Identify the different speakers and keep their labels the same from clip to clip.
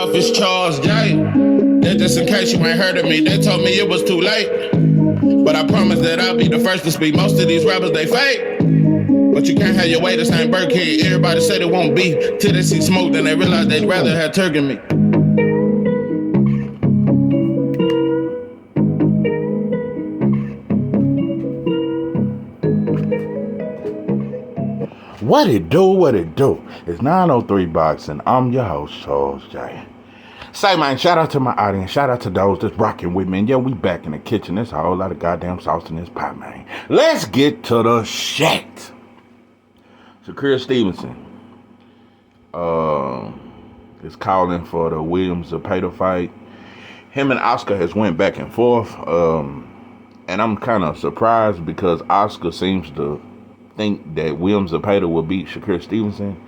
Speaker 1: It's Charles J. That just in case you ain't heard of me, they told me it was too late. But I promise that I'll be the first to speak. Most of these rappers, they fake. But you can't have your way, this ain't Burkhead. Everybody said it won't be till they see smoke, then they realize they'd rather have turkey meat.
Speaker 2: What it do, what it do? It's 903 Boxing. I'm your host, Charles J. Say, man, shout out to my audience. Shout out to those that's rocking with me. And yeah, we back in the kitchen. There's a whole lot of goddamn sauce in this pot, man. Let's get to the shit. Shakur Stevenson is calling for the Williams Zepeda fight. Him and Oscar has went back and forth. And I'm kind of surprised because Oscar seems to think that Williams Zepeda will beat Shakur Stevenson.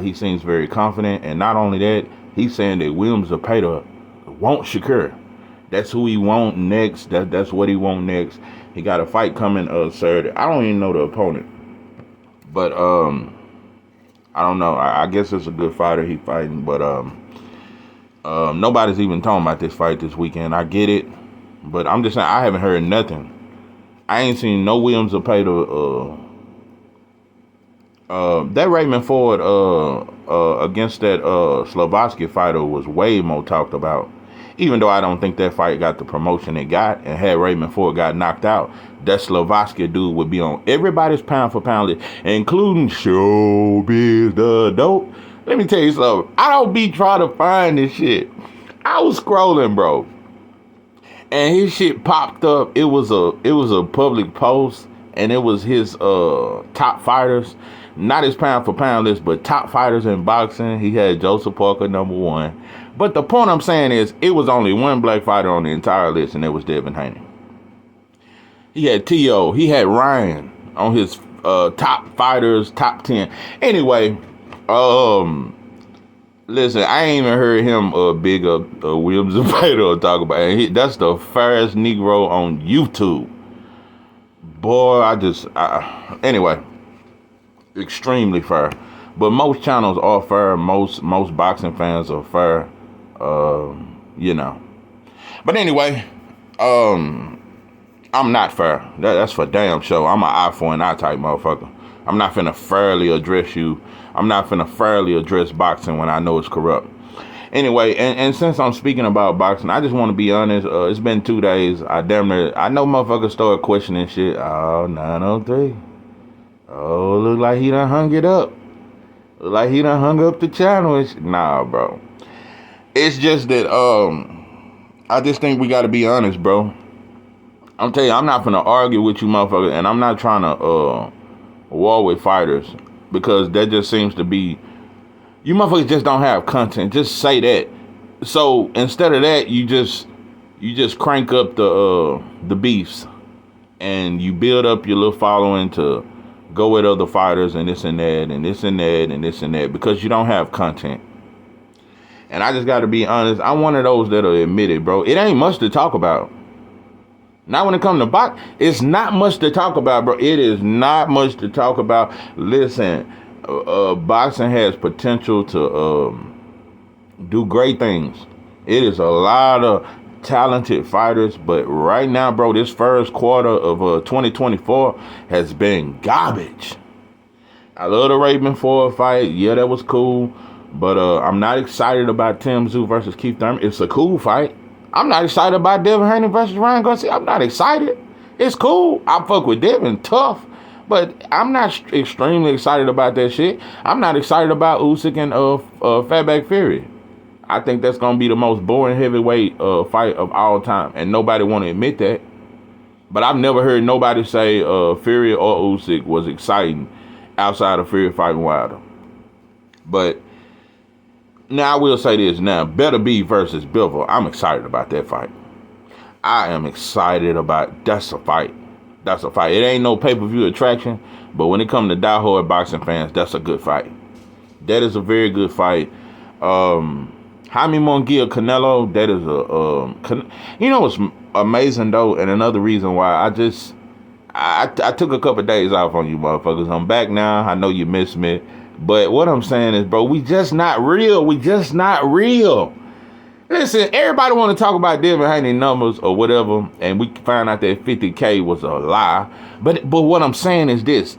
Speaker 2: He seems very confident, and not only that, he's saying that Williams Zepeda wants Shakur. That's who he want next. That's what he want next. He got a fight coming Saturday. I don't even know the opponent, but I don't know. I guess it's a good fighter he fighting, but nobody's even talking about this fight this weekend. I get it, but I'm just saying I haven't heard nothing. I ain't seen no Williams Zepeda. That Raymond Ford against that Slovakia fighter was way more talked about. Even though I don't think that fight got the promotion it got, and had Raymond Ford got knocked out, that Slovakia dude would be on everybody's pound for pound list, including Showbiz the Dope. Let me tell you something. I don't be trying to find this shit. I was scrolling, bro, and his shit popped up. It was a public post, and it was his top fighters. Not his pound for pound list, but top fighters in boxing. He had Joseph Parker number one. But the point I'm saying is, it was only one black fighter on the entire list, and it was Devin Haney. He had T.O. He had Ryan on his top fighters, top 10. Anyway, listen, I ain't even heard him big up Williams Zepeda talk about it. That's the fairest Negro on YouTube. Boy, anyway. Extremely fair, but most channels are fair. Most boxing fans are fair, But anyway, I'm not fair. That's for damn sure. I'm an eye for an eye type motherfucker. I'm not finna fairly address you. I'm not finna fairly address boxing when I know it's corrupt. Anyway, and since I'm speaking about boxing, I just want to be honest. It's been 2 days. I know motherfuckers started questioning shit. Oh, 903. Oh, look like he done hung it up. Look like he done hung up the channel. Nah, bro. It's just that I just think we gotta be honest, bro. I'm telling you, I'm not gonna argue with you motherfuckers, and I'm not trying to war with fighters, because that just seems to be, you motherfuckers just don't have content. Just say that. So instead of that, you just crank up the beefs, and you build up your little following to go with other fighters and this and that and this and that and this and that, because you don't have content. And I just got to be honest. I'm one of those that'll admit it, bro. It ain't much to talk about. Not when it comes to box. It's not much to talk about, bro. It is not much to talk about. Listen, boxing has potential to do great things. It is a lot of talented fighters, but right now, bro, this first quarter of 2024 has been garbage. I love the Raymond Ford fight. Yeah, that was cool, but I'm not excited about Tim Tszyu versus Keith Thurman. It's a cool fight. I'm not excited about Devin Haney versus Ryan Garcia. I'm not excited. It's cool. I fuck with Devin tough, but I'm not extremely excited about that shit. I'm not excited about Usyk and Fatback Fury. I think that's going to be the most boring heavyweight fight of all time, and nobody want to admit that. But I've never heard nobody say Fury or Usyk was exciting outside of Fury fighting Wilder. But now I will say this now. Better Be versus Bivol. I'm excited about that fight. I am excited about, that's a fight. That's a fight. It ain't no pay-per-view attraction, but when it comes to diehard boxing fans, that's a good fight. That is a very good fight. Jaime Munguia Canelo, that is what's amazing though, and another reason why I took a couple of days off on you motherfuckers. I'm back now. I know you missed me. But what I'm saying is, bro, we just not real. We just not real. Listen, everybody want to talk about Devin Haney numbers or whatever, and we find out that 50K was a lie. But what I'm saying is this.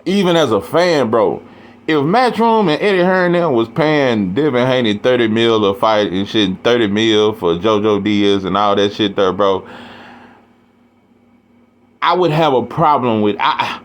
Speaker 2: Even as a fan, bro, if Matchroom and Eddie Hearn was paying Devin Haney 30 mil a fight and shit, 30 mil for JoJo Diaz and all that shit there, bro, I would have a problem with. I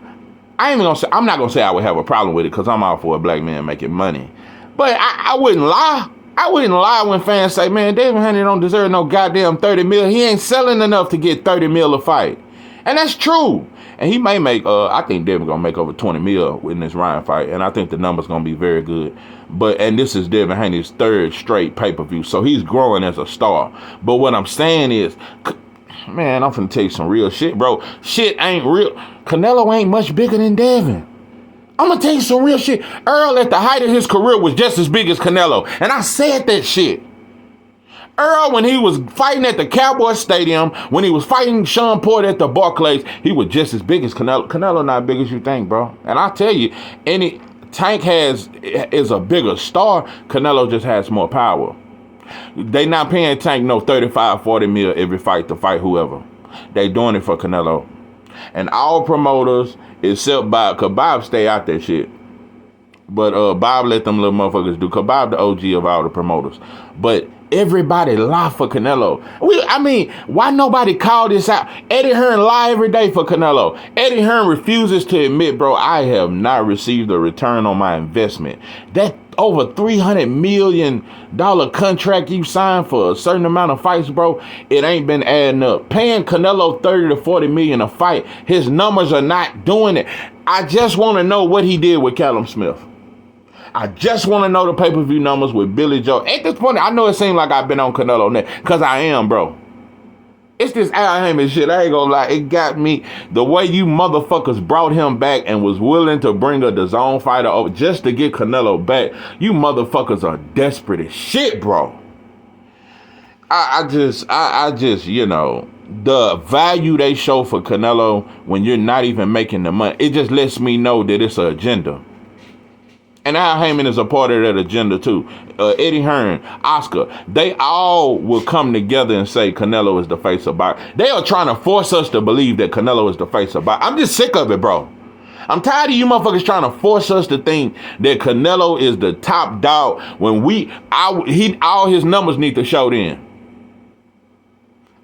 Speaker 2: ain't even gonna say. I'm not gonna say I would have a problem with it because I'm all for a black man making money. But I wouldn't lie. I wouldn't lie when fans say, man, Devin Haney don't deserve no goddamn 30 mil. He ain't selling enough to get 30 mil a fight. And that's true. And he may make, I think Devin gonna make over 20 mil in this Ryan fight. And I think the number's gonna be very good. And this is Devin Haney's third straight pay-per-view. So he's growing as a star. But what I'm saying is, man, I'm finna tell you some real shit, bro. Shit ain't real. Canelo ain't much bigger than Devin. I'm gonna tell you some real shit. Earl at the height of his career was just as big as Canelo. And I said that shit. Earl, when he was fighting at the Cowboy Stadium, when he was fighting Sean Porter at the Barclays, he was just as big as Canelo. Canelo not big as you think, bro. And I tell you, Tank is a bigger star. Canelo just has more power. They not paying Tank no 35, 40 mil every fight to fight whoever. They doing it for Canelo. And all promoters, except Bob, because Bob stay out that shit. But Bob let them little motherfuckers do, because Bob the OG of all the promoters. But everybody lie for Canelo. Why nobody call this out? Eddie Hearn lie every day for Canelo. Eddie Hearn refuses to admit, bro, I have not received a return on my investment. That over $300 million contract you signed for a certain amount of fights, bro, it ain't been adding up. Paying Canelo 30 to 40 million a fight, his numbers are not doing it. I just want to know what he did with Callum Smith. I just want to know the pay-per-view numbers with Billy Joe. At this point, I know it seems like I've been on Canelo net, because I am, bro. It's this Al Heyman shit. I ain't gonna lie. It got me. The way you motherfuckers brought him back and was willing to bring a DAZN fighter over just to get Canelo back. You motherfuckers are desperate as shit, bro. I just, you know, the value they show for Canelo when you're not even making the money, it just lets me know that it's an agenda. And Al Heyman is a part of that agenda too. Eddie Hearn, Oscar, they all will come together and say Canelo is the face of boxing. They are trying to force us to believe that Canelo is the face of boxing. I'm just sick of it, bro. I'm tired of you motherfuckers trying to force us to think that Canelo is the top dog when all his numbers need to show then.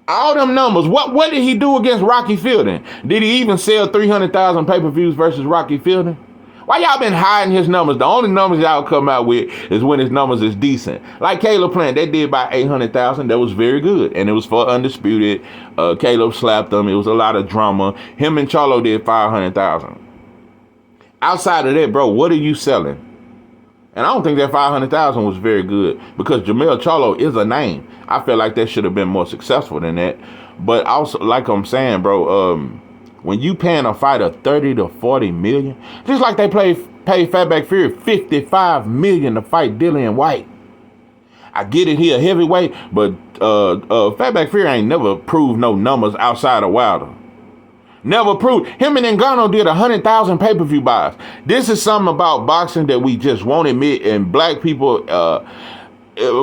Speaker 2: All them numbers. What did he do against Rocky Fielding? Did he even sell 300,000 pay-per-views versus Rocky Fielding? Why y'all been hiding his numbers? The only numbers y'all come out with is when his numbers is decent. Like Caleb Plant, they did about 800,000. That was very good. And it was for Undisputed. Caleb slapped them. It was a lot of drama. Him and Charlo did 500,000. Outside of that, bro, what are you selling? And I don't think that 500,000 was very good because Jermell Charlo is a name. I feel like that should have been more successful than that. But also, like I'm saying, bro, when you paying a fighter 30 to 40 million, just like they paid Fatback Fury 55 million to fight Dillian White. I get it, he a heavyweight, but Fatback Fury ain't never proved no numbers outside of Wilder. Never proved. Him and Ngannou did 100,000 pay-per-view buys. This is something about boxing that we just won't admit, and black people,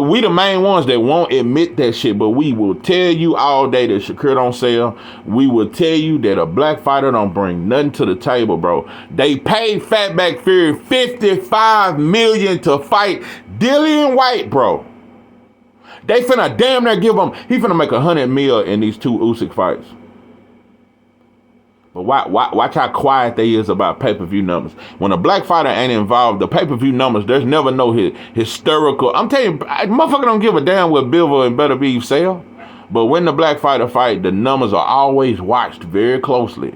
Speaker 2: we the main ones that won't admit that shit, but we will tell you all day that Shakur don't sell. We will tell you that a black fighter don't bring nothing to the table, bro. They paid Fatback Fury 55 million to fight Dillian White, bro. They finna damn near give him, he finna make 100 mil in these two Usyk fights. But watch how quiet they is about pay-per-view numbers. When a black fighter ain't involved, the pay-per-view numbers, there's never no hysterical. I'm telling you, motherfucker don't give a damn what Bivol and Better Beef sell. But when the black fighter fight, the numbers are always watched very closely.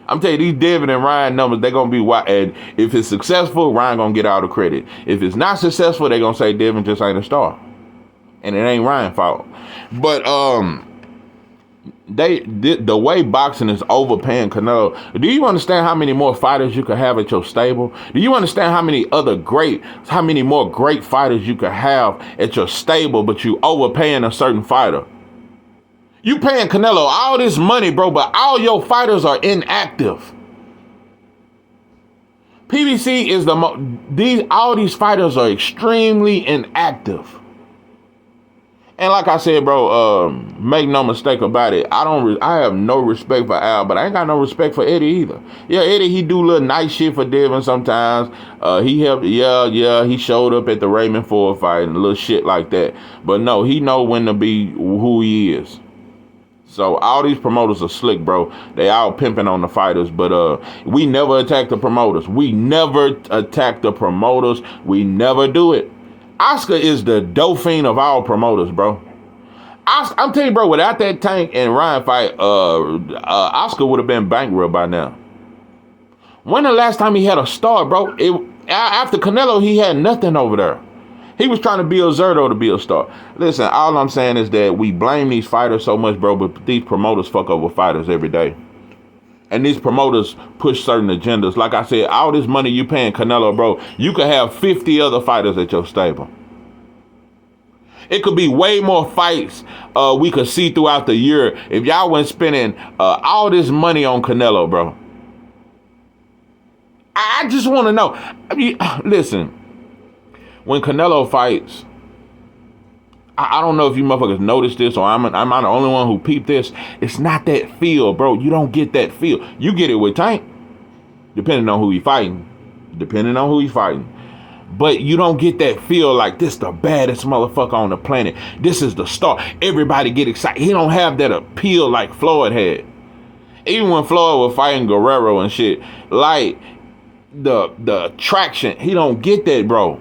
Speaker 2: I'm telling you, these Devin and Ryan numbers, they're going to be watched. And if it's successful, Ryan going to get all the credit. If it's not successful, they're going to say Devin just ain't a star. And it ain't Ryan's fault. But, the way boxing is overpaying Canelo. Do you understand how many more fighters you could have at your stable? Do you understand how many more great fighters you could have at your stable, but you overpaying a certain fighter? You paying Canelo all this money, bro, but all your fighters are inactive. PBC is all these fighters are extremely inactive. And like I said, bro, make no mistake about it. I have no respect for Al, but I ain't got no respect for Eddie either. Yeah, Eddie, he do little nice shit for Devin sometimes. He helped, he showed up at the Raymond Ford fight and little shit like that. But no, he know when to be who he is. So all these promoters are slick, bro. They all pimping on the fighters, but we never attack the promoters. We never attack the promoters. We never do it. Oscar is the Dauphin of all promoters, bro. I'm telling you, bro, without that Tank and Ryan fight, Oscar would have been bankrupt by now. When the last time he had a star, bro? After Canelo, he had nothing over there. He was trying to build Zerto to be a star. Listen, all I'm saying is that we blame these fighters so much, bro, but these promoters fuck over fighters every day. And these promoters push certain agendas. Like I said, all this money you paying Canelo, bro, you could have 50 other fighters at your stable. It could be way more fights we could see throughout the year if y'all went spending all this money on Canelo, bro. I just want to know. I mean, listen, when Canelo fights, I don't know if you motherfuckers noticed this or I'm not the only one who peeped this. It's not that feel, bro. You don't get that feel. You get it with Tank, depending on who he fighting. But you don't get that feel like this the baddest motherfucker on the planet. This is the star. Everybody get excited. He don't have that appeal like Floyd had. Even when Floyd was fighting Guerrero and shit, like the attraction, he don't get that, bro.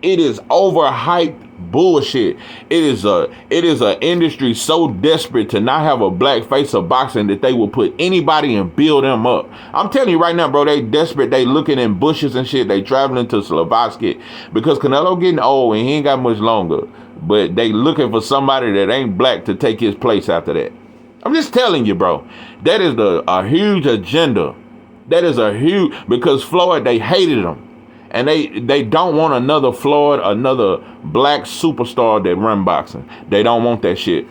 Speaker 2: It is overhyped bullshit. It is a industry so desperate to not have a black face of boxing that they will put anybody and build them up. I'm telling you right now, bro, they desperate. They looking in bushes and shit. They traveling to Slovakia because Canelo getting old and he ain't got much longer. But they looking for somebody that ain't black to take his place after that. I'm just telling you, bro. That is a huge agenda. That is because Floyd, they hated him. And they don't want another Floyd, another black superstar that run boxing. They don't want that shit.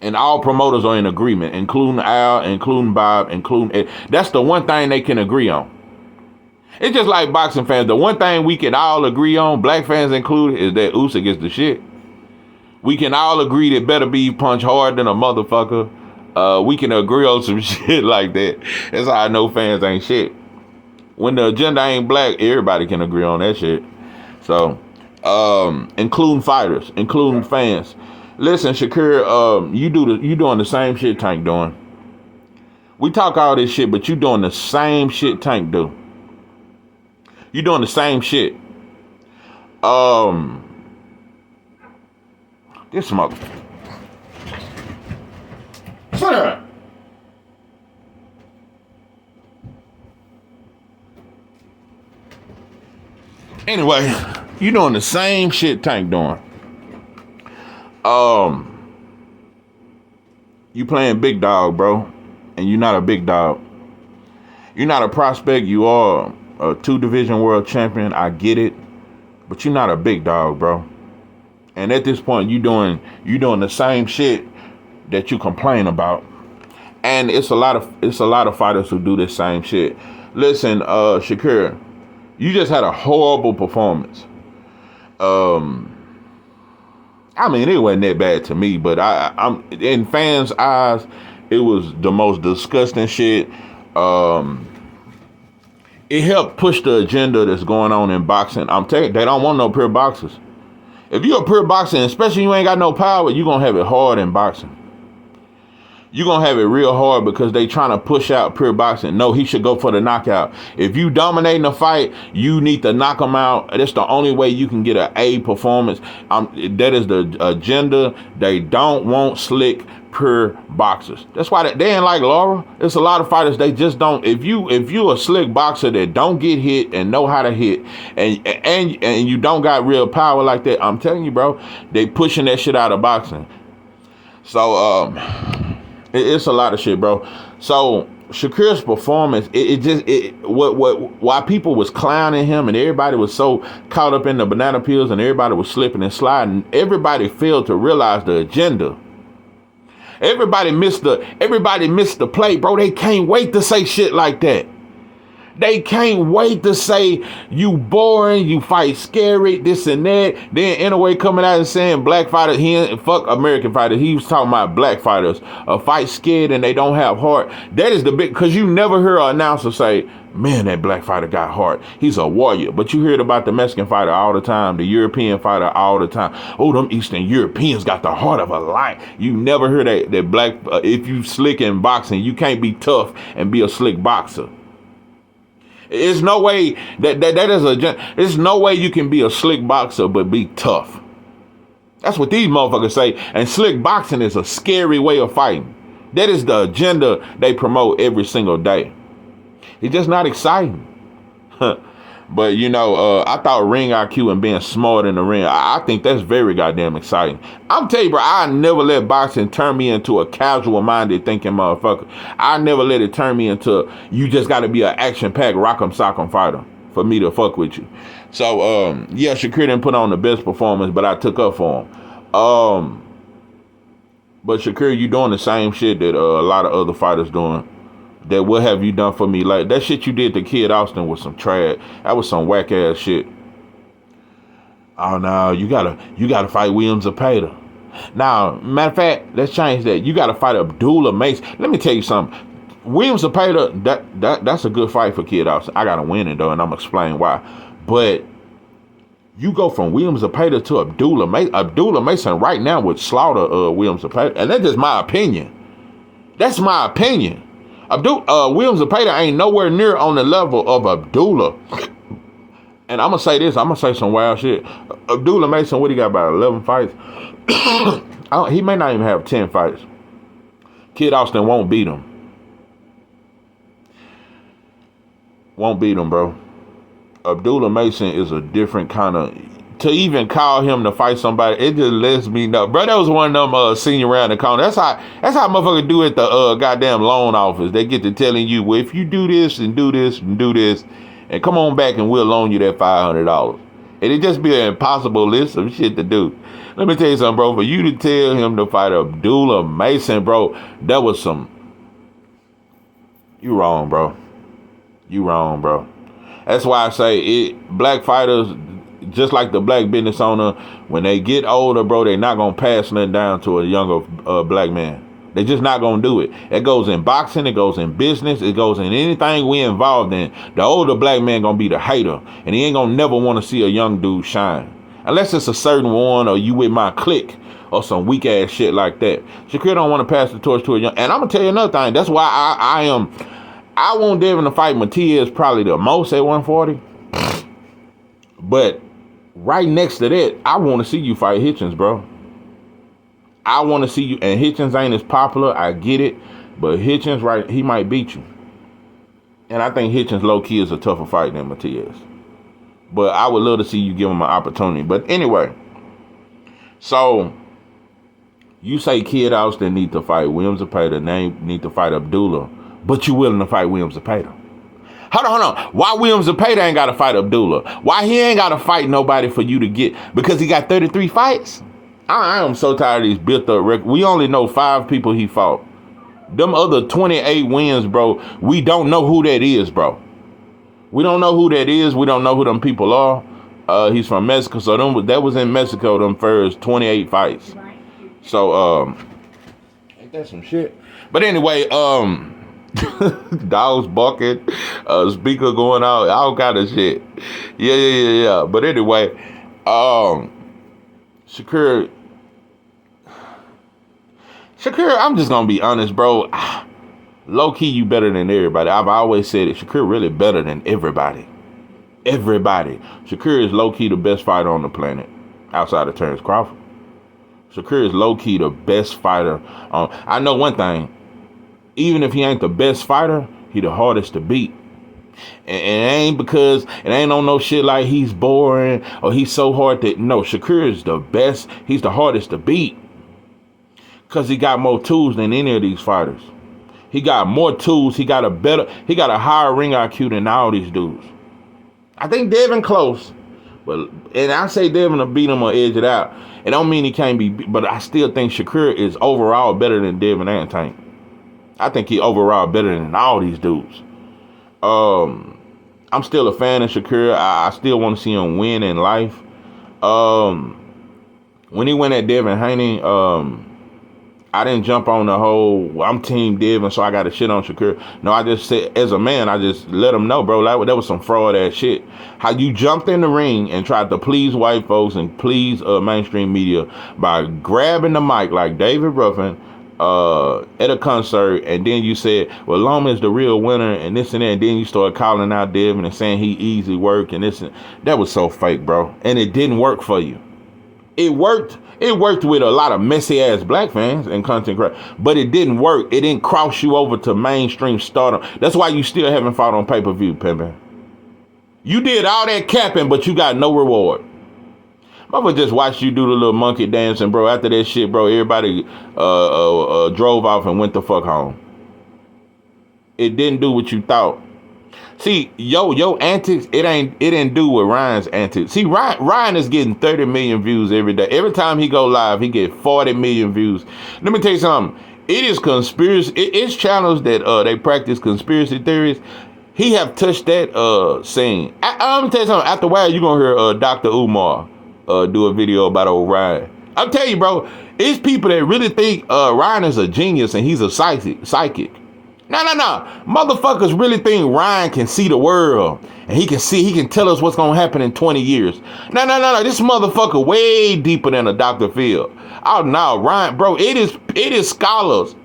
Speaker 2: And all promoters are in agreement, including Al, including Bob, including Ed. That's the one thing they can agree on. It's just like boxing fans. The one thing we can all agree on, black fans included, is that Usyk is the shit. We can all agree that better be punch hard than a motherfucker. We can agree on some shit like that. That's how I know fans ain't shit. When the agenda ain't black, everybody can agree on that shit. So, including fighters, including fans. Listen, Shakur, you doing the same shit Tank doing. We talk all this shit, but you doing the same shit Tank do. You doing the same shit. This mother. Shut up. Anyway, you doing the same shit Tank doing. You playing big dog, bro, and you're not a big dog. You're not a prospect. You are a 2-division world champion. I get it, but you're not a big dog, bro. And at this point, you doing the same shit that you complain about. And it's a lot of fighters who do this same shit. Listen, Shakur, you just had a horrible performance. I mean, it wasn't that bad to me, but I'm in fans' eyes, it was the most disgusting shit. It helped push the agenda that's going on in boxing. I'm telling you, they don't want no pure boxers. If you're a pure boxer, especially you ain't got no power, you're gonna have it hard in boxing. You're going to have it real hard because they trying to push out pure boxing. No, he should go for the knockout. If you dominating a fight, you need to knock him out. That's the only way you can get an A performance. That is the agenda. They don't want slick, pure boxers. That's why they ain't like Laura. It's a lot of fighters, they just don't. If you a slick boxer that don't get hit and know how to hit and you don't got real power like that, I'm telling you, bro, they pushing that shit out of boxing. So, it's a lot of shit, bro. So Shakur's performance, why people was clowning him and everybody was so caught up in the banana peels and everybody was slipping and sliding, everybody failed to realize the agenda. Everybody missed the play, bro. They can't wait to say shit like that. They can't wait to say you boring, you fight scary, this and that. Then anyway, coming out and saying black fighters, fuck American fighters. He was talking about black fighters fight scared and they don't have heart. That is the big, because you never hear an announcer say, man, that black fighter got heart. He's a warrior. But you hear it about the Mexican fighter all the time, the European fighter all the time. Oh, them Eastern Europeans got the heart of a lion. You never hear that black, if you slick in boxing, you can't be tough and be a slick boxer. There's no way there's no way you can be a slick boxer but be tough. That's what these motherfuckers say. And slick boxing is a scary way of fighting. That is the agenda they promote every single day. It's just not exciting. But, I thought ring IQ and being smart in the ring, I think that's very goddamn exciting. I'm telling you, bro, I never let boxing turn me into a casual-minded thinking motherfucker. I never let it turn me into, you just got to be an action-packed rock'em sock'em fighter for me to fuck with you. So, yeah, Shakur didn't put on the best performance, but I took up for him. But Shakur, you doing the same shit that a lot of other fighters doing. That what have you done for me? Like that shit you did to Kid Austin was some trash. That was some whack ass shit. Oh no, you gotta fight William Zepeda. Now, matter of fact, let's change that. You gotta fight Abdullah Mace. Let me tell you something. William Zepeda, that's a good fight for Kid Austin. I gotta win it though, and I'm gonna explain why. But you go from William Zepeda to Abdullah Mason. Abdullah Mason right now would slaughter William Zepeda, and that's just my opinion. That's my opinion. William Zepeda ain't nowhere near on the level of Abdullah. And I'm going to say this. I'm going to say some wild shit. Abdullah Mason, what he got, about 11 fights? He may not even have 10 fights. Kid Austin won't beat him. Won't beat him, bro. Abdullah Mason is a different kind of... To even call him to fight somebody, it just lets me know. Bro, that was one of them senior round the corner. That's how motherfuckers do at the goddamn loan office. They get to telling you, well, if you do this and do this and do this, and come on back and we'll loan you that $500. And it just be an impossible list of shit to do. Let me tell you something, bro. For you to tell him to fight Abdullah Mason, bro, that was some... You wrong, bro. You wrong, bro. That's why I say black fighters... Just like the black business owner, when they get older, bro, they're not going to pass nothing down to a younger black man. They're just not going to do it. It goes in boxing. It goes in business. It goes in anything we involved in. The older black man going to be the hater. And he ain't going to never want to see a young dude shine. Unless it's a certain one or you with my clique or some weak ass shit like that. Shakur don't want to pass the torch to a young. And I'm going to tell you another thing. That's why I want Devin to fight Matias probably the most at 140. But right next to that, I want to see you fight Hitchens, bro. I want to see you, and Hitchens ain't as popular, I get it, but Hitchens, right, he might beat you. And I think Hitchens low-key is a tougher fight than Matias. But I would love to see you give him an opportunity. But anyway, so you say Kid Austin need to fight William Zepeda, need to fight Abdullah, but you willing to fight William Zepeda. Hold on. Why William Zepeda ain't got to fight Abdullah? Why he ain't got to fight nobody for you to get? Because he got 33 fights? I am so tired of these built up records. We only know 5 people he fought. Them other 28 wins, bro, we don't know who that is, bro. We don't know who that is. We don't know who them people are. He's from Mexico, so that was in Mexico, them first 28 fights. So, ain't that some shit? But anyway, dogs barking, speaker going out, all kind of shit. Yeah. But anyway, Shakur, I'm just gonna be honest, bro. Low key, you better than everybody. I've always said it. Shakur really better than everybody. Shakur is low key the best fighter on the planet, outside of Terrence Crawford. Shakur is low key the best fighter. I know one thing. Even if he ain't the best fighter, he the hardest to beat. And it ain't because it ain't on no shit like he's boring or he's so hard that, no, Shakur is the best. He's the hardest to beat. Because he got more tools than any of these fighters. He got more tools. He got a higher ring IQ than all these dudes. I think Devin close. And I say Devin will beat him or edge it out. It don't mean he can't be, but I still think Shakur is overall better than Devin and Tank. I think he overall better than all these dudes. I'm still a fan of Shakur. I still want to see him win in life. When he went at Devin Haney, I didn't jump on the whole, well, I'm team Devin, so I got to shit on Shakur. No, I just said, as a man, I just let him know, bro, that was some fraud ass shit. How you jumped in the ring and tried to please white folks and please mainstream media by grabbing the mic like David Ruffin at a concert, and then you said, well, Loma's the real winner and this and that, and then you started calling out Devin and saying he easy work and this and that. Was so fake, bro, and it didn't work for you. It worked with a lot of messy ass black fans and content creators, but it didn't work. It didn't cross you over to mainstream stardom. That's why you still haven't fought on pay-per-view, pimpin'. You did all that capping, but you got no reward. Mother just watched you do the little monkey dancing, bro. After that shit, bro, everybody drove off and went the fuck home. It didn't do what you thought. See, yo antics, it didn't do with Ryan's antics. See, Ryan is getting 30 million views every day. Every time he go live, he get 40 million views. Let me tell you something. It is conspiracy. It's channels that they practice conspiracy theories. He have touched that scene. I'm gonna tell you something. After a while, you're gonna hear Dr. Umar do a video about old Ryan. I'm telling you, bro, it's people that really think Ryan is a genius and he's a psychic. No. Motherfuckers really think Ryan can see the world and he can tell us what's gonna happen in 20 years. No. This motherfucker way deeper than a Dr. Phil. Oh no, Ryan, bro, it is scholars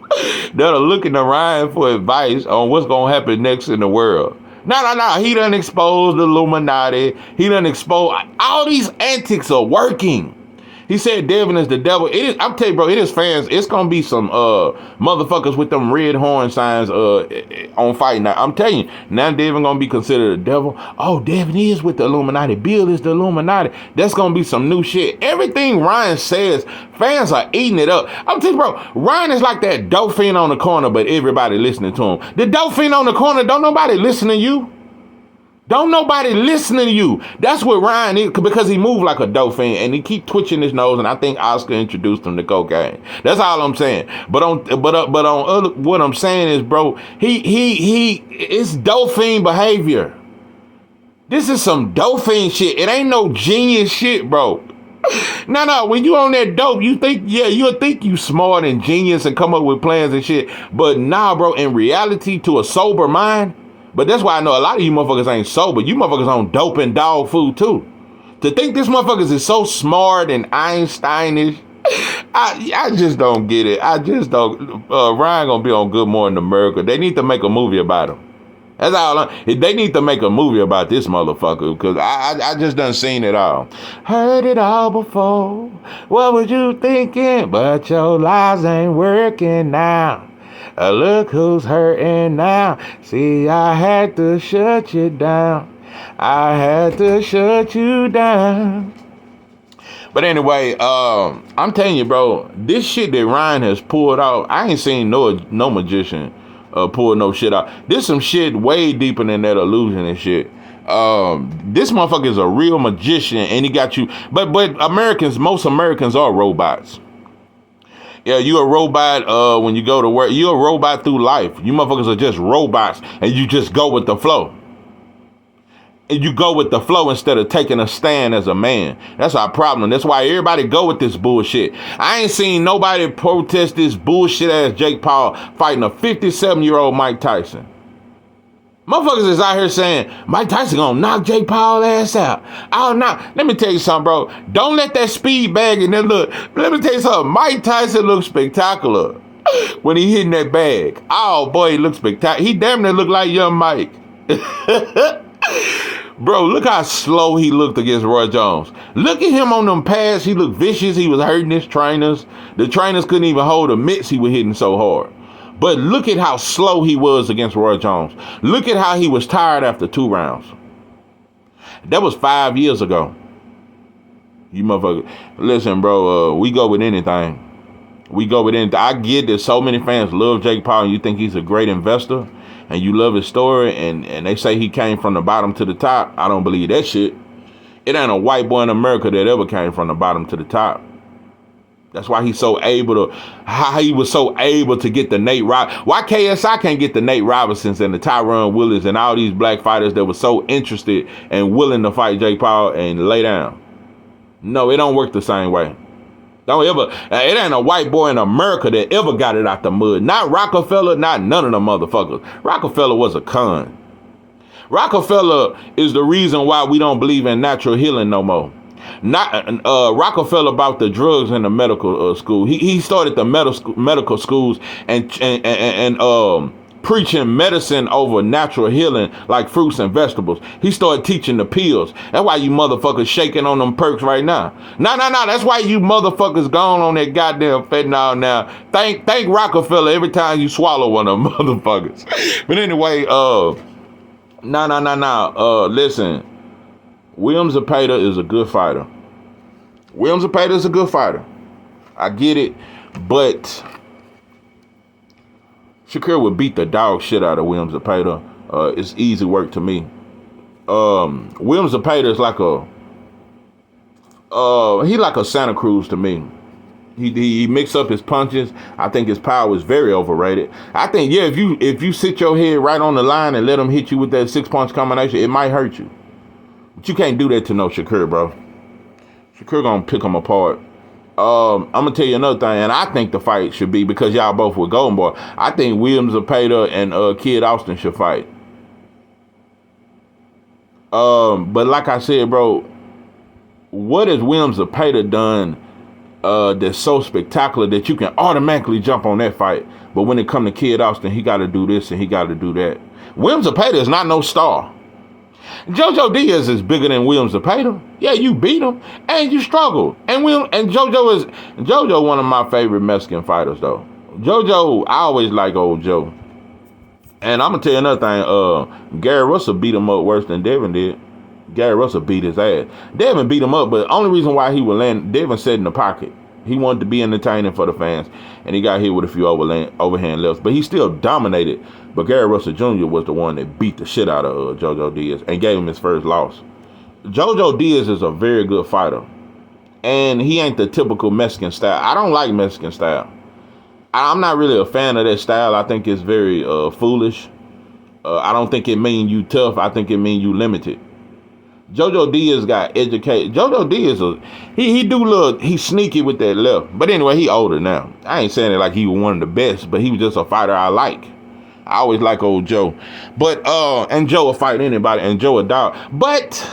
Speaker 2: that are looking to Ryan for advice on what's gonna happen next in the world. No. He done exposed the Illuminati. He done exposed all these antics are working. He said Devin is the devil. I'm telling you, bro, it is fans. It's gonna be some motherfuckers with them red horn signs on fight night. I'm telling you, now Devin gonna be considered a devil. Oh, Devin is with the Illuminati. Bill is the Illuminati. That's gonna be some new shit. Everything Ryan says, fans are eating it up. I'm telling you, bro, Ryan is like that dope fiend on the corner, but everybody listening to him. The dope fiend on the corner, don't nobody listen to you. Don't nobody listen to you. That's what Ryan is, because he moved like a dope fiend and he keep twitching his nose. And I think Oscar introduced him to cocaine. That's all I'm saying. But what I'm saying is, bro, it's dope fiend behavior. This is some dope fiend shit. It ain't no genius shit, bro. No. When you on that dope, you'll think you smart and genius and come up with plans and shit. But nah, bro. In reality, to a sober mind. But that's why I know a lot of you motherfuckers ain't sober. You motherfuckers on dope and dog food too. To think this motherfuckers is so smart and Einsteinish, I just don't get it. I just don't. Ryan gonna be on Good Morning America. They need to make a movie about him. That's all. They need to make a movie about this motherfucker, because I just done seen it all. Heard it all before. What was you thinking? But your lies ain't working now. Look who's hurting now. See, I had to shut you down. I had to shut you down. But anyway, I'm telling you, bro, this shit that Ryan has pulled out, I ain't seen no magician pull no shit out. This some shit way deeper than that illusion and shit. This motherfucker is a real magician, and he got you. But most Americans are robots. Yeah, you a robot when you go to work. You a robot through life. You motherfuckers are just robots, and you just go with the flow. And you go with the flow instead of taking a stand as a man. That's our problem. That's why everybody go with this bullshit. I ain't seen nobody protest this bullshit ass Jake Paul fighting a 57-year-old Mike Tyson. Motherfuckers is out here saying Mike Tyson gonna knock Jake Paul ass out. Oh, no. Let me tell you something, bro. Don't let that speed bag in there look. Let me tell you something. Mike Tyson looks spectacular when he hitting that bag. Oh, boy, he looks spectacular. He damn near look like young Mike. Bro, look how slow he looked against Roy Jones. Look at him on them pads. He looked vicious. He was hurting his trainers. The trainers couldn't even hold the mitts he was hitting so hard. But look at how slow he was against Roy Jones. Look at how he was tired after 2 rounds. That was 5 years ago. You motherfucker. Listen, bro, we go with anything. We go with anything. I get that so many fans love Jake Paul and you think he's a great investor and you love his story and they say he came from the bottom to the top. I don't believe that shit. It ain't a white boy in America that ever came from the bottom to the top. That's why he's so able to, how he was so able to get the Nate Robinson. Why KSI can't get the Nate Robinsons and the Tyron Willis and all these black fighters that were so interested and willing to fight Jake Paul and lay down? No, it don't work the same way. Don't ever, it ain't a white boy in America that ever got it out the mud. Not Rockefeller, not none of them motherfuckers. Rockefeller was a con. Rockefeller is the reason why we don't believe in natural healing no more. Not Rockefeller about the drugs in the medical school. He started the medical schools and preaching medicine over natural healing like fruits and vegetables. He started teaching the pills. That's why you motherfuckers shaking on them perks right now. No. That's why you motherfuckers gone on that goddamn fentanyl now. Thank Rockefeller every time you swallow one of them motherfuckers. But anyway, listen. William Zepeda is a good fighter. William Zepeda is a good fighter. I get it, but Shakur would beat the dog shit out of William Zepeda. It's easy work to me. William Zepeda is like a Santa Cruz to me. He mix up his punches. I think his power is very overrated. I think, yeah, if you sit your head right on the line and let him hit you with that 6-punch combination, it might hurt you. But you can't do that to no Shakur, bro. Shakur gonna pick him apart. I'm gonna tell you another thing, and I think the fight should be, because y'all both were Golden Boy, I think William Zepeda and Kid Austin should fight. But like I said, bro, what has William Zepeda done that's so spectacular that you can automatically jump on that fight? But when it come to Kid Austin, he got to do this and he got to do that. William Zepeda is not no star. JoJo Diaz is bigger than William Zepeda. Yeah, you beat him and you struggled. And JoJo one of my favorite Mexican fighters though. JoJo, I always like old Joe. And I'm gonna tell you another thing. Gary Russell beat him up worse than Devin did. Gary Russell beat his ass. Devin beat him up, but the only reason why he would land, Devin sat in the pocket. He wanted to be entertaining for the fans, and he got hit with a few overhand lefts, but he still dominated. But Gary Russell Jr. was the one that beat the shit out of JoJo Diaz and gave him his first loss. JoJo Diaz is a very good fighter, and he ain't the typical Mexican style. I don't like Mexican style. I'm not really a fan of that style. I think it's very foolish. I don't think it mean you tough. I think it mean you limited. JoJo Diaz got educated. JoJo Diaz, he's sneaky with that left. But anyway, he older now. I ain't saying it like he was one of the best, but he was just a fighter I like. I always like old Joe. But, and Joe will fight anybody, and Joe a dog. But,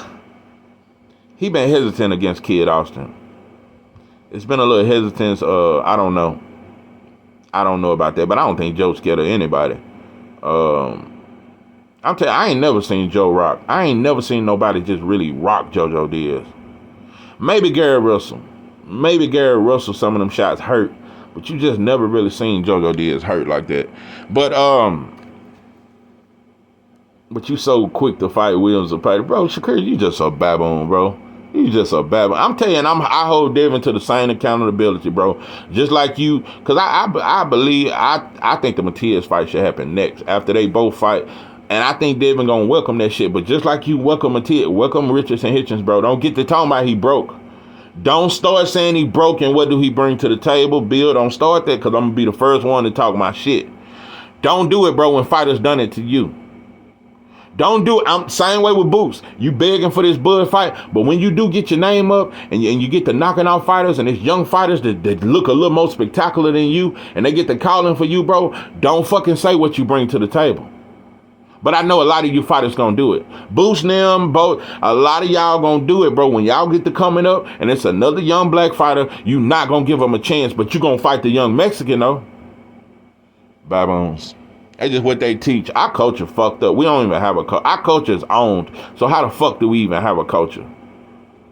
Speaker 2: he been hesitant against Kid Austin. It's been a little hesitance. I don't know. I don't know about that, but I don't think Joe's scared of anybody. I'm telling you, I ain't never seen Joe rock. I ain't never seen nobody just really rock JoJo Diaz. Maybe Gary Russell. Some of them shots hurt, but you just never really seen JoJo Diaz hurt like that. But you so quick to fight William Zepeda. Bro, Shakur, you just a baboon, bro. You just a baboon. I'm telling you, I hold Devin to the same accountability, bro. Just like you, because I think the Matias fight should happen next after they both fight. And I think Devin gonna welcome that shit. But just like you welcome Richardson Hitchens, bro. Don't get to talking about he broke. Don't start saying he broke and what do he bring to the table, Bill. Don't start that, because I'm gonna be the first one to talk my shit. Don't do it, bro, when fighters done it to you. Don't do it. I'm same way with Boots. You begging for this Bud fight, but when you do get your name up and you get to knocking out fighters, and it's young fighters that look a little more spectacular than you, and they get to calling for you, bro, don't fucking say what you bring to the table. But I know a lot of you fighters gonna do it. Boost them, both. A lot of y'all gonna do it, bro. When y'all get to coming up and it's another young black fighter, you not gonna give them a chance, but you gonna fight the young Mexican, though. Baboons. That's just what they teach. Our culture fucked up. We don't even have a culture. Our culture is owned. So how the fuck do we even have a culture?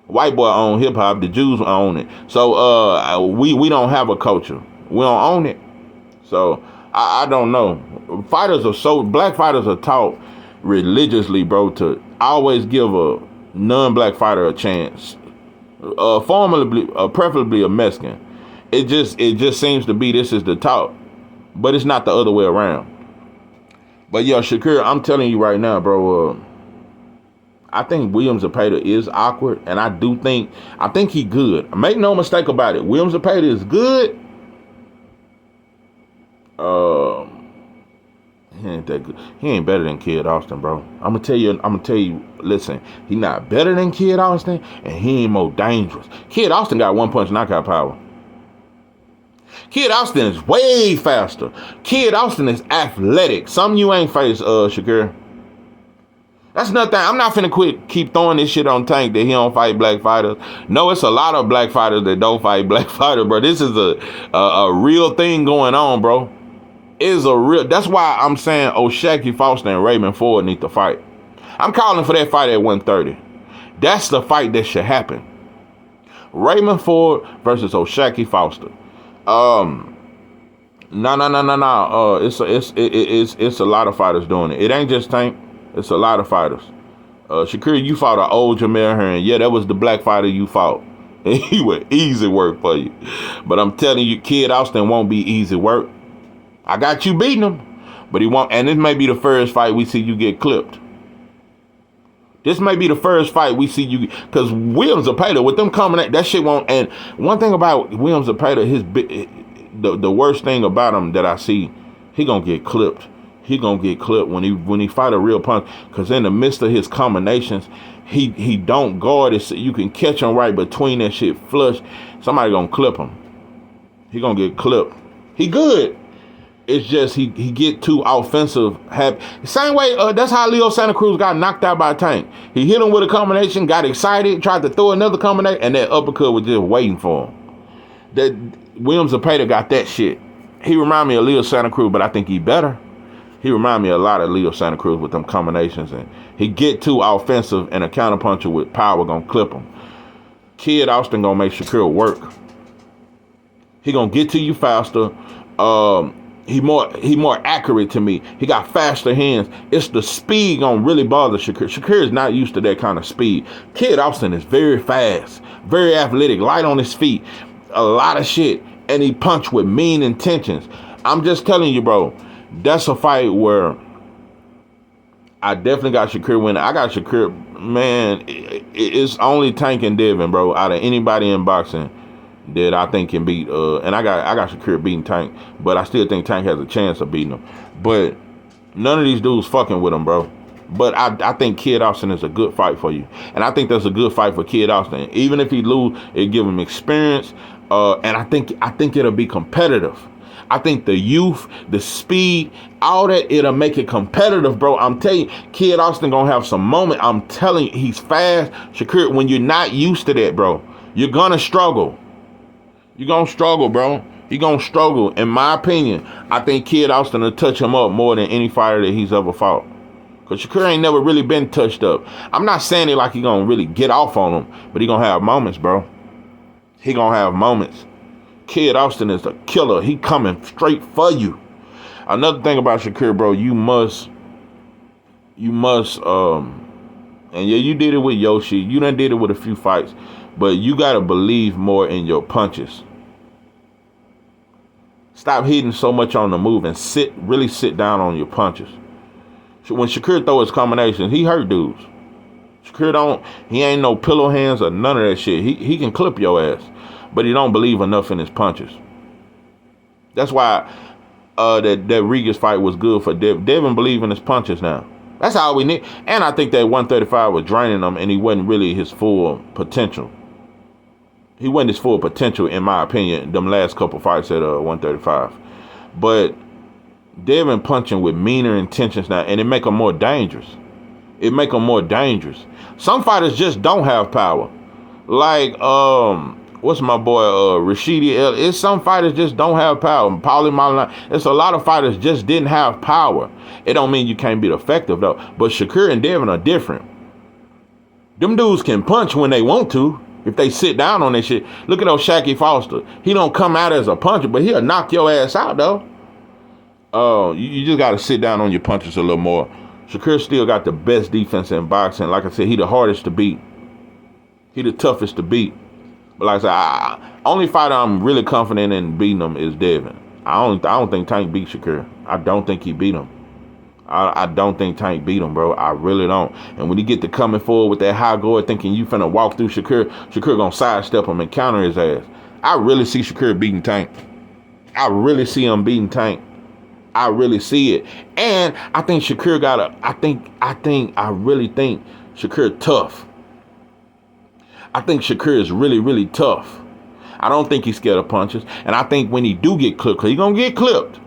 Speaker 2: White boy own hip hop. The Jews own it. So we don't have a culture. We don't own it. So I don't know. Black fighters are taught religiously, bro, to always give a non-black fighter a chance. Preferably a Mexican. It just seems to be this is the talk, but it's not the other way around. But yeah, Shakur, I'm telling you right now, bro. I think Williams Zepeda is awkward, and I think he good. Make no mistake about it. Williams Zepeda is good. He ain't that good. He ain't better than Kid Austin, bro. I'm gonna tell you. Listen, he not better than Kid Austin, and he ain't more dangerous. Kid Austin got one punch knockout power. Kid Austin is way faster. Kid Austin is athletic. Some you ain't faced, Shakur. That's nothing. I'm not finna keep throwing this shit on Tank that he don't fight black fighters. No, it's a lot of black fighters that don't fight black fighters, bro. This is a real thing going on, bro. It's a real. That's why I'm saying Shakur Foster and Raymond Ford need to fight. I'm calling for that fight at 130. That's the fight that should happen. Raymond Ford versus Shakur Foster. No. It's a lot of fighters doing it. It ain't just Tank. It's a lot of fighters. Shakur, you fought an old Jamel Hearn. Yeah, that was the black fighter you fought. And he was easy work for you. But I'm telling you, Kid Austin won't be easy work. I got you beating him. But he won't. And this may be the first fight we see you get clipped. This may be the first fight we see you, because Williams Zepeda, with them coming at, that shit won't. And one thing about Williams Zepeda, the worst thing about him that I see, he gonna get clipped. He gonna get clipped when he fight a real punch, because in the midst of his combinations, he don't guard it so you can catch him right between that shit flush. Somebody gonna clip him. He gonna get clipped. He good. It's just he get too offensive. Same way, that's how Leo Santa Cruz got knocked out by Tank. He hit him with a combination, got excited, tried to throw another combination, and that uppercut was just waiting for him. That Williams Zepeda got that shit. He remind me of Leo Santa Cruz, but I think he better. He remind me a lot of Leo Santa Cruz with them combinations, and he get too offensive, and a counterpuncher with power gonna clip him. Kid Austin gonna make Shakur work. He gonna get to you faster. He more accurate to me. He got faster hands. It's the speed gonna really bother Shakur. Shakur is not used to that kind of speed. Kid Austin is very fast, very athletic, light on his feet, a lot of shit, and he punch with mean intentions. I'm just telling you, bro, that's a fight where I definitely got Shakur winning. I got Shakur, man. It's only Tank and Devin, bro, out of anybody in boxing that I think can beat, and I got Shakur beating Tank, but I still think Tank has a chance of beating him. But none of these dudes fucking with him, bro. But I think Kid Austin is a good fight for you, and I think that's a good fight for Kid Austin. Even if he lose, it give him experience, and I think it'll be competitive. I think the youth, the speed, all that, it'll make it competitive, bro. I'm telling you, Kid Austin gonna have some moment. I'm telling you, he's fast. Shakur, when you're not used to that, bro, you're gonna struggle. You're going to struggle, bro. You're going to struggle. In my opinion, I think Kid Austin will touch him up more than any fighter that he's ever fought. Because Shakur ain't never really been touched up. I'm not saying it like he's going to really get off on him, but he going to have moments, bro. He going to have moments. Kid Austin is a killer. He coming straight for you. Another thing about Shakur, bro, you must, and yeah, you did it with Yoshi. You done did it with a few fights, but you got to believe more in your punches. Stop hitting so much on the move and really sit down on your punches. When Shakur throw his combinations, he hurt dudes. Shakur he ain't no pillow hands or none of that shit. He can clip your ass, but he don't believe enough in his punches. That's why that Regis fight was good for Devin. Devin believe in his punches now. That's all we need. And I think that 135 was draining him, and he wasn't really his full potential. He wasn't his full potential, in my opinion, them last couple fights at 135. But Devin punching with meaner intentions now, and it make him more dangerous. It make him more dangerous. Some fighters just don't have power. Like, what's my boy, Rashidi El? It's some fighters just don't have power. Paulie Malignaggi. It's a lot of fighters just didn't have power. It don't mean you can't be effective, though. But Shakur and Devin are different. Them dudes can punch when they want to. If they sit down on that shit. Look at Shakur Foster. He don't come out as a puncher, but he'll knock your ass out, though. You just got to sit down on your punches a little more. Shakur still got the best defense in boxing. Like I said, he the hardest to beat. He the toughest to beat. But like I said, only fighter I'm really confident in beating him is Devin. I don't think Tank beat Shakur. I don't think he beat him. I don't think Tank beat him, bro. I really don't. And when he get to coming forward with that high guard, thinking you finna walk through Shakur gonna sidestep him and counter his ass. I really see Shakur beating Tank. I really see him beating Tank. I really see it. And I think Shakur I really think Shakur tough. I think Shakur is really, really tough. I don't think he's scared of punches. And I think when he do get clipped, he gonna get clipped.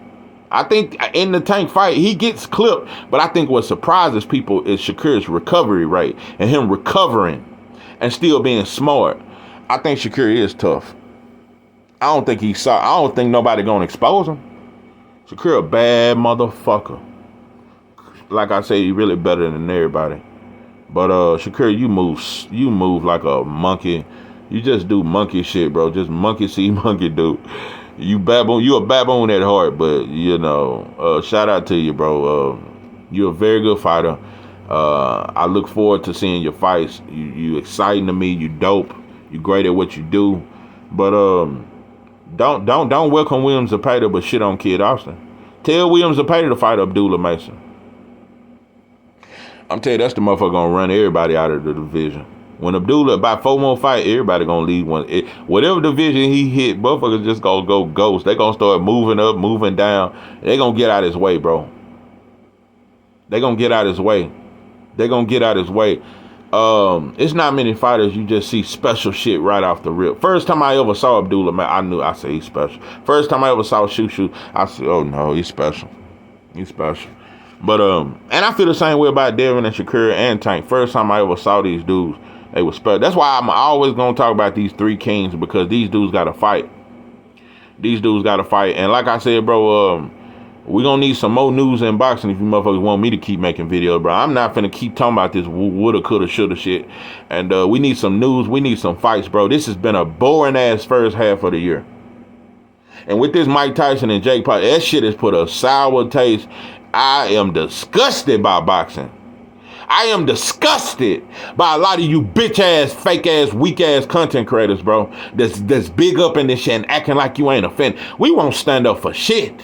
Speaker 2: I think in the Tank fight, he gets clipped. But I think what surprises people is Shakur's recovery rate and him recovering and still being smart. I think Shakur is tough. I don't think nobody gonna expose him. Shakur a bad motherfucker. Like I say, he really better than everybody. But Shakur, you move like a monkey. You just do monkey shit, bro. Just monkey see, monkey do. You a baboon at heart, but shout out to you, bro. You're a very good fighter. I look forward to seeing your fights. You exciting to me. You dope. You great at what you do. But don't welcome Williams Zepeda, but shit on Kid Austin. Tell Williams Zepeda to fight Abdullah Mason. I'm telling you, that's the motherfucker gonna run everybody out of the division. When Abdullah about 4 more fight, everybody gonna leave one. Whatever division he hit, motherfuckers just gonna go ghost. They gonna start moving up, moving down. They gonna get out his way, bro. They gonna get out his way. It's not many fighters you just see special shit right off the rip. First time I ever saw Abdullah, man, I said he's special. First time I ever saw Shoot, I said, oh no, he's special. He's special. But and I feel the same way about Devin and Shakur and Tank. First time I ever saw these dudes, they were special. That's why I'm always gonna talk about these 3 kings, because these dudes gotta fight. And like I said, bro, we gonna need some more news in boxing if you motherfuckers want me to keep making videos, bro. I'm not finna keep talking about this woulda, coulda, shoulda shit. And we need some news. We need some fights, bro. This has been a boring ass first half of the year. And with this Mike Tyson and Jake Paul, that shit has put a sour taste. I am disgusted by boxing. I am disgusted by a lot of you bitch ass, fake ass, weak ass content creators, bro. That's big up in this shit and acting like you ain't offended. We won't stand up for shit.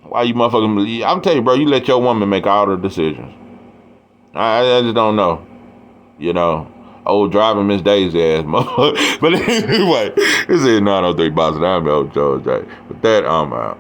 Speaker 2: Why you motherfuckers? I'm telling you, bro, you let your woman make all the decisions. I just don't know. Old driving Miss Daisy ass motherfucker. But anyway, this is 903 Boxing. I'm L. Joe J. With that, I'm out.